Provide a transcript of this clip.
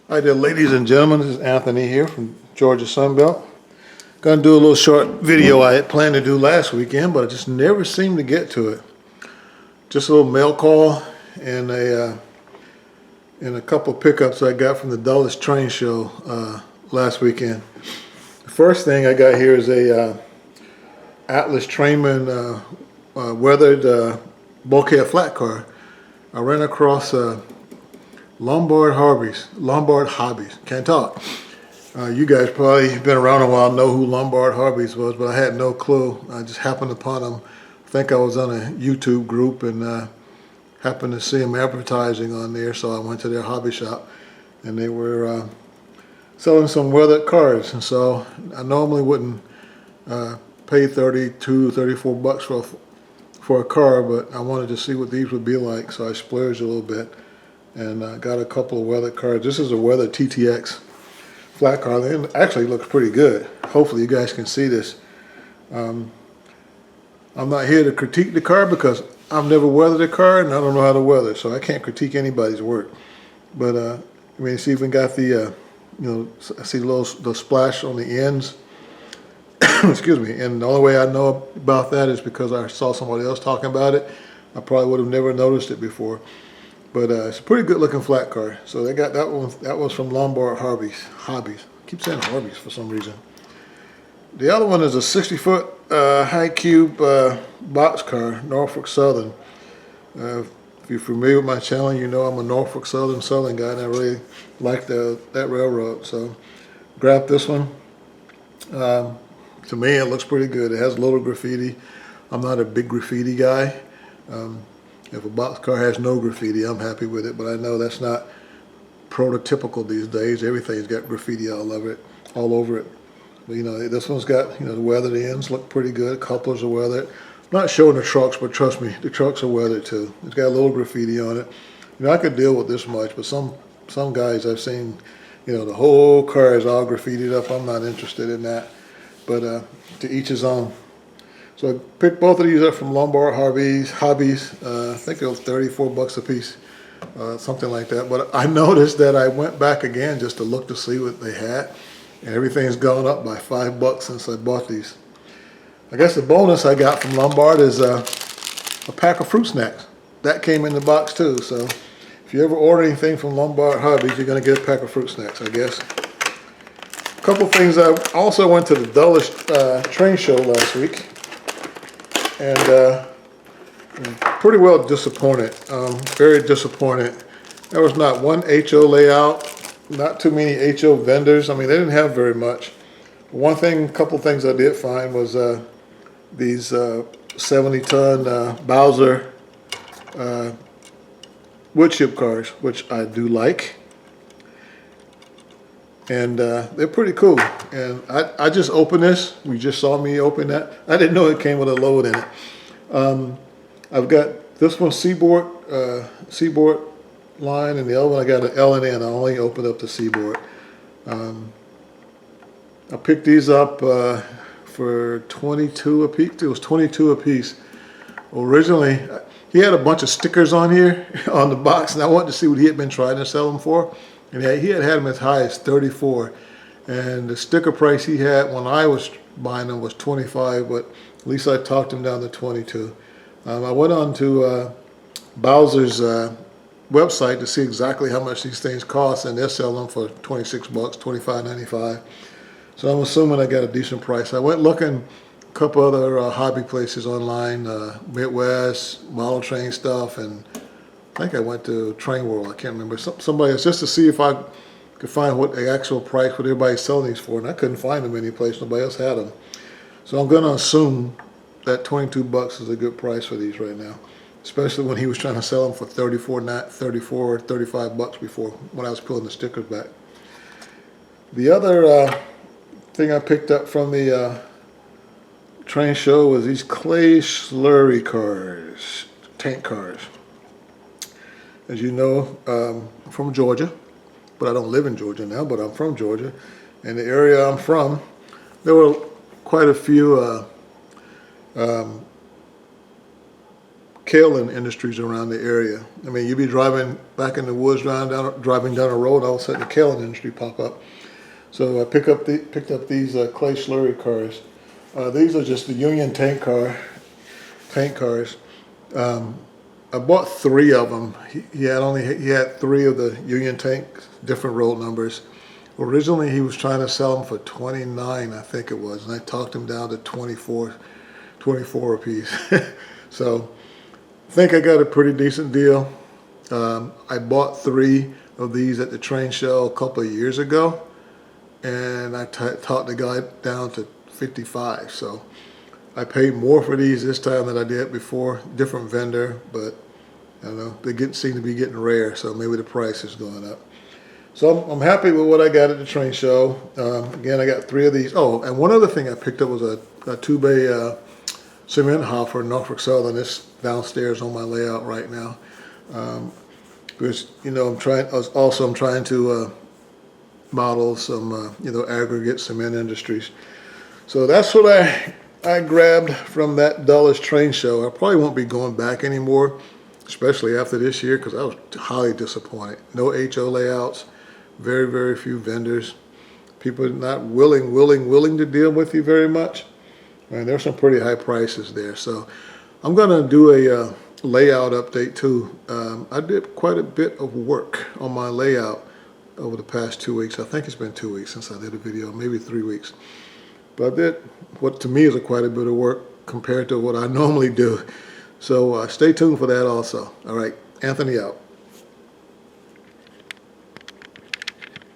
Hi there, ladies and gentlemen. This is Anthony here from Georgia Sunbelt. Gonna do a little short video I had planned to do last weekend, but I just never seemed to get to it. Just a little mail call and a couple of pickups I got from the DullesTrain show last weekend. The first thing I got here is a Atlas Trainman weathered bulkhead flat car. I ran across Lombard Hobbies. Can't talk. You guys probably been around a while, know who Lombard Hobbies was, but I had no clue. I just happened upon them. I think I was on a YouTube group and happened to see them advertising on there, so I went to their hobby shop, and they were selling some weathered cars. And so I normally wouldn't pay 32, 34 bucks for a car, but I wanted to see what these would be like, so I splurged a little bit and got a couple of weathered cars. This is a weathered TTX flat car. It actually looks pretty good. Hopefully you guys can see this. I'm not here to critique the car because I've never weathered a car and I don't know how to weather, so I can't critique anybody's work. But I mean, it's even got the I see the splash on the ends. Excuse me. And the only way I know about that is because I saw somebody else talking about it. I probably would have never noticed it before. But it's a pretty good looking flat car. So they got that one. That was from Lombard Hobbies. I keep saying Hobbies for some reason. The other one is a 60-foot high cube box car, Norfolk Southern. If you're familiar with my channel, you know I'm a Norfolk Southern guy, and I really like that railroad. So grabbed this one. To me, it looks pretty good. It has a little graffiti. I'm not a big graffiti guy. If a box car has no graffiti, I'm happy with it, but I know that's not prototypical these days. Everything's got graffiti all over it. But, this one's got, the weathered ends look pretty good. Couplers are weathered. I'm not showing the trucks, but trust me, the trucks are weathered too. It's got a little graffiti on it. I could deal with this much, but some guys I've seen, the whole car is all graffitied up. I'm not interested in that, but to each his own. So I picked both of these up from Lombard Hobbies. I think it was 34 bucks a piece, something like that. But I noticed that I went back again just to look to see what they had, and everything's gone up by $5 since I bought these. I guess the bonus I got from Lombard is a pack of fruit snacks. That came in the box too. So if you ever order anything from Lombard Hobbies, you're going to get a pack of fruit snacks, I guess. A couple things. I also went to the DullesTrain show last week. And pretty well disappointed, very disappointed. There was not one HO layout, not too many HO vendors. I mean, they didn't have very much. Couple things I did find was these 70-ton Bowser wood chip cars, which I do like. And they're pretty cool. And I just opened this. You just saw me open that. I didn't know it came with a load in it. I've got this one Seaboard line, and the other one I got an L&N. I only opened up the Seaboard. I picked these up for 22 a piece. It was 22 a piece. Originally, he had a bunch of stickers on here on the box, and I wanted to see what he had been trying to sell them for. And he had them as high as 34, and the sticker price he had when I was buying them was 25, but at least I talked him down to 22. I went on to Bowser's website to see exactly how much these things cost, and they're selling them for 26 bucks, $25.95. So I'm assuming I got a decent price. I went looking a couple other hobby places online, Midwest, model train stuff, and I think I went to Train World. I can't remember. Somebody else, just to see if I could find what the actual price, what everybody's selling these for, and I couldn't find them any place. Nobody else had them. So I'm going to assume that 22 bucks is a good price for these right now, especially when he was trying to sell them for 34, 35 bucks before, when I was pulling the stickers back. The other thing I picked up from the train show was these clay slurry cars, tank cars. As you know, I'm from Georgia, but I don't live in Georgia now, but I'm from Georgia. And the area I'm from, there were quite a few kaolin industries around the area. I mean, you'd be driving back in the woods, driving down a road, all of a sudden the kaolin industry pop up. So I picked up these clay slurry cars. These are just the Union tank cars. I bought 3 of them. He had 3 of the Union tanks, different road numbers. Originally, he was trying to sell them for $29, I think it was, and I talked him down to 24 a piece. So I think I got a pretty decent deal. I bought 3 of these at the train show a couple of years ago, and I talked the guy down to 55. So I paid more for these this time than I did before. Different vendor, but I don't know, they seem to be getting rare, so maybe the price is going up. So I'm happy with what I got at the train show. Again, I got 3 of these. Oh, and one other thing I picked up was a 2-bay cement hopper, Norfolk Southern. It's downstairs on my layout right now. Because, you know, I'm trying to model some, you know, aggregate cement industries. So that's what I grabbed from that DullesTrain show. I probably won't be going back anymore, especially after this year, because I was highly disappointed. No HO layouts, very, very few vendors. People not willing to deal with you very much. And there's some pretty high prices there. So I'm going to do a layout update too. I did quite a bit of work on my layout over the past 2 weeks. I think it's been 2 weeks since I did a video, maybe 3 weeks. But I did what to me is quite a bit of work compared to what I normally do. So stay tuned for that also. All right, Anthony out.